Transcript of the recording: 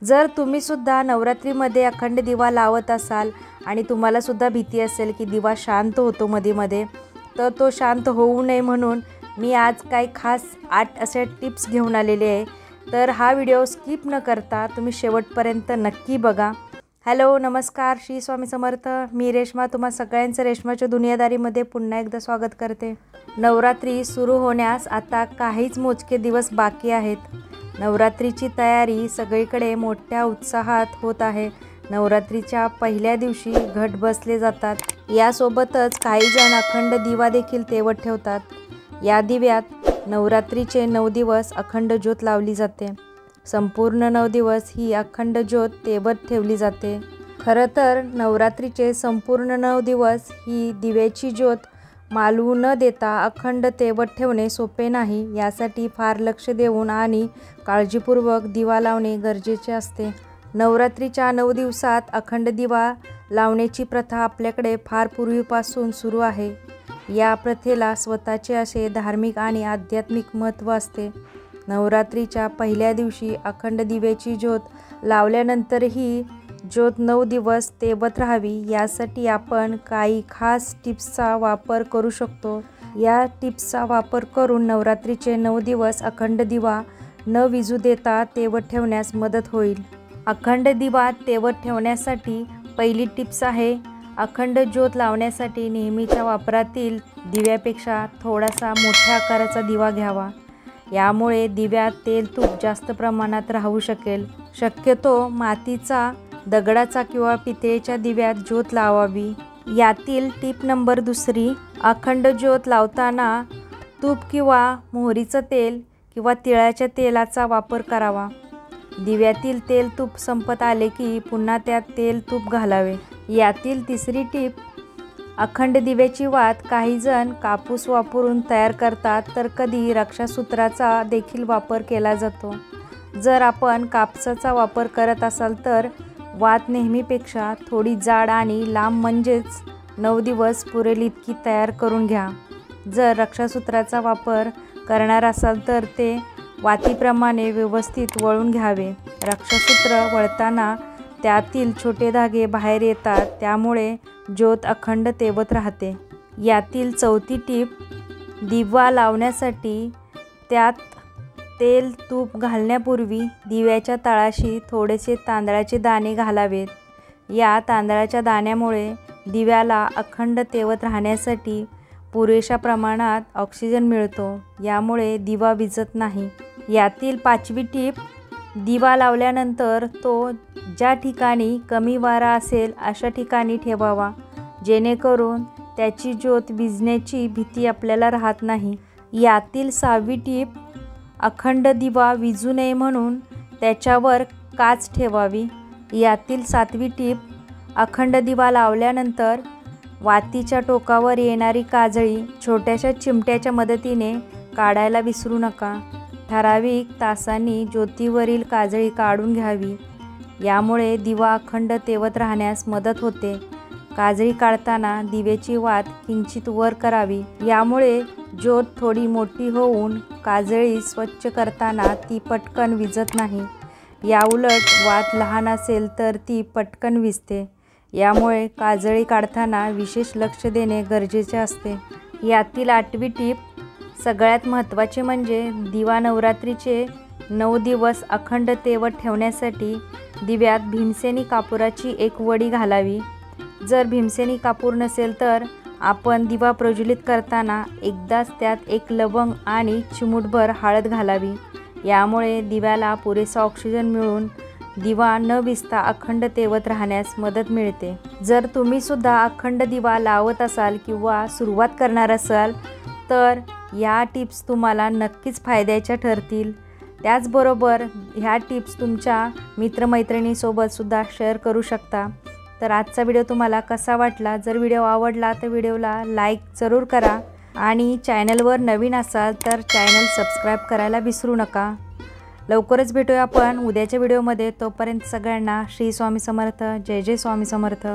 जर तुम्ही सुद्धा नवरात्रीमध्ये अखंड दिवा लावत असाल आणि तुम्हाला सुद्धा भीती असेल की दिवा शांत होतो मध्ये तर तो शांत होऊ नये म्हणून मी आज काही खास 8 असे टिप्स घेऊन आलेले आहे। तर हा व्हिडिओ स्किप न करता तुम्ही शेवटपर्यंत नक्की बघा। हॅलो नमस्कार, श्री स्वामी समर्थ। मी रेश्मा तुम्हा सगळ्यांचं रेश्माच्या दुनियादारीमध्ये पुन्हा एकदा स्वागत करते। नवरात्री सुरू होण्यास आता काहीच मोजके दिवस बाकी आहेत। नवरात्रीची तयारी सगळीकडे मोठ्या उत्साहात होत आहे। नवरात्रीच्या पहिल्या दिवशी घट बसले जातात। यासोबतच काही जण अखंड दिवा देखील तेवत ठेवतात। या दिव्यात नवरात्रीचे 9 दिवस अखंड ज्योत लावली जाते। संपूर्ण 9 दिवस ही अखंड ज्योत तेवत ठेवली जाते। खरं तर नवरात्रीचे संपूर्ण 9 दिवस ही दिव्याची ज्योत मालवू न देता अखंड तेवत ठेवणे सोपे नाही। यासाठी फार लक्ष देऊन आणि काळजीपूर्वक दिवा लावणे गरजेचे असते। नवरात्रीच्या 9 दिवसात अखंड दिवा लावण्याची प्रथा आपल्याकडे फार पूर्वीपासून सुरू आहे। या प्रथेला स्वतःचे असे धार्मिक आणि आध्यात्मिक महत्त्व असते। नवरात्रीच्या पहिल्या दिवशी अखंड दिव्याची ज्योत लावल्यानंतरही ज्योत 9 दिवस तेवत राहावी यासाठी आपण काही खास टिप्सचा वापर करू शकतो। या टिप्सचा वापर करून नवरात्रीचे 9 दिवस अखंड दिवा न विझू देता तेवत ठेवण्यास मदत होईल। अखंड दिवा तेवत ठेवण्यासाठी पहिली टिप्स आहे, अखंड ज्योत लावण्यासाठी नेहमीच्या वापरातील दिव्यापेक्षा थोडासा मोठ्या आकाराचा दिवा घ्यावा। यामुळे दिव्यात तेल तूप जास्त प्रमाणात राहू शकेल। शक्यतो मातीचा, दगडाचा किंवा पितळेच्या दिव्यात ज्योत लावावी। यातील टिप नंबर 2, अखंड ज्योत लावताना तूप किंवा मोहरीचं तेल किंवा तिळाच्या तेलाचा वापर करावा। दिव्यातील तेल तूप संपत आले की पुन्हा त्यात तेल तूप घालावे। यातील तिसरी टिप, अखंड दिव्याची वात काही जण कापूस वापरून तयार करतात तर कधी रक्षासूत्राचा देखील वापर केला जातो। जर आपण कापसाचा वापर करत असाल तर वात नेहमीपेक्षा थोडी जाड आणि लांब म्हणजेच 9 दिवस पुरेल इतकी तयार करून घ्या। जर रक्षासूत्राचा वापर करणार असाल तर ते वातीप्रमाणे व्यवस्थित वळून घ्यावे। रक्षासूत्र वळताना त्यातील छोटे धागे बाहेर येतात, त्यामुळे ज्योत अखंड तेवत राहते। यातील चौथी टिप, दिवा लावण्यासाठी त्यात तेल तूप घालण्यापूर्वी दिव्याच्या तळाशी थोडेसे तांदळाचे दाणे घालावेत। या तांदळाच्या दाण्यामुळे दिव्याला अखंड तेवत राहण्यासाठी पुरेशा प्रमाणात ऑक्सिजन मिळतो। यामुळे दिवा विझत नाही। यातील 5वी टिप, दिवा लावल्यानंतर तो ज्या ठिकाणी कमी वारा असेल अशा ठिकाणी ठेवावा, जेणेकरून त्याची ज्योत विझण्याची भीती आपल्याला राहत नाही। यातील 6वी टिप, अखंड दिवा विझू नये म्हणून त्याच्यावर काच ठेवावी। यातील 7वी टिप, अखंड दिवा लावल्यानंतर वातीच्या टोकावर येणारी काजळी छोट्याशा चिमट्याच्या मदतीने काढायला विसरू नका। ठराविक तासांनी ज्योतीवरील काजळी काढून घ्यावी। यामुळे दिवा अखंड तेवत राहण्यास मदत होते। काजळी काढताना दिव्याची वात किंचित वर करावी। यामुळे ज्योत थोडी मोठी होऊन काजळी स्वच्छ करताना ती पटकन विझत नाही। याउलट वात लहान असेल तर ती पटकन विझते। यामुळे काजळी काढताना विशेष लक्ष देणे गरजेचे असते। यातील 8वी टिप, सगळ्यात महत्त्वाचे म्हणजे दिवा नवरात्रीचे 9 दिवस अखंड तेवत ठेवण्यासाठी दिव्यात भीमसेनी कापुराची एक वडी घालावी। जर भीमसेनी कापूर नसेल तर आपण दिवा प्रज्वलित करताना एकदाच त्यात 1 लवंग आणि चिमूटभर हळद घालावी। यामुळे दिव्याला पुरेसा ऑक्सिजन मिळून दिवा न विझता अखंड तेवत राहण्यास मदत मिळते। जर तुम्ही सुद्धा अखंड दिवा लावत असाल किंवा सुरुवात करणार असाल तर या टिप्स तुम्हाला नक्कीच फायद्याच्या ठरतील। त्याचबरोबर ह्या टिप्स तुमच्या मित्रमैत्रिणींसोबत सुद्धा शेअर करू शकता। तर आजचा व्हिडिओ तुम्हाला कसा वाटला? जर व्हिडिओ आवडला तर व्हिडिओला लाईक जरूर करा आणि चॅनलवर नवीन असाल तर चॅनल सबस्क्राईब करायला विसरू नका। लवकरच भेटूया आपण उद्याच्या व्हिडिओमध्ये। तोपर्यंत सगळ्यांना श्री स्वामी समर्थ। जय जय स्वामी समर्थ।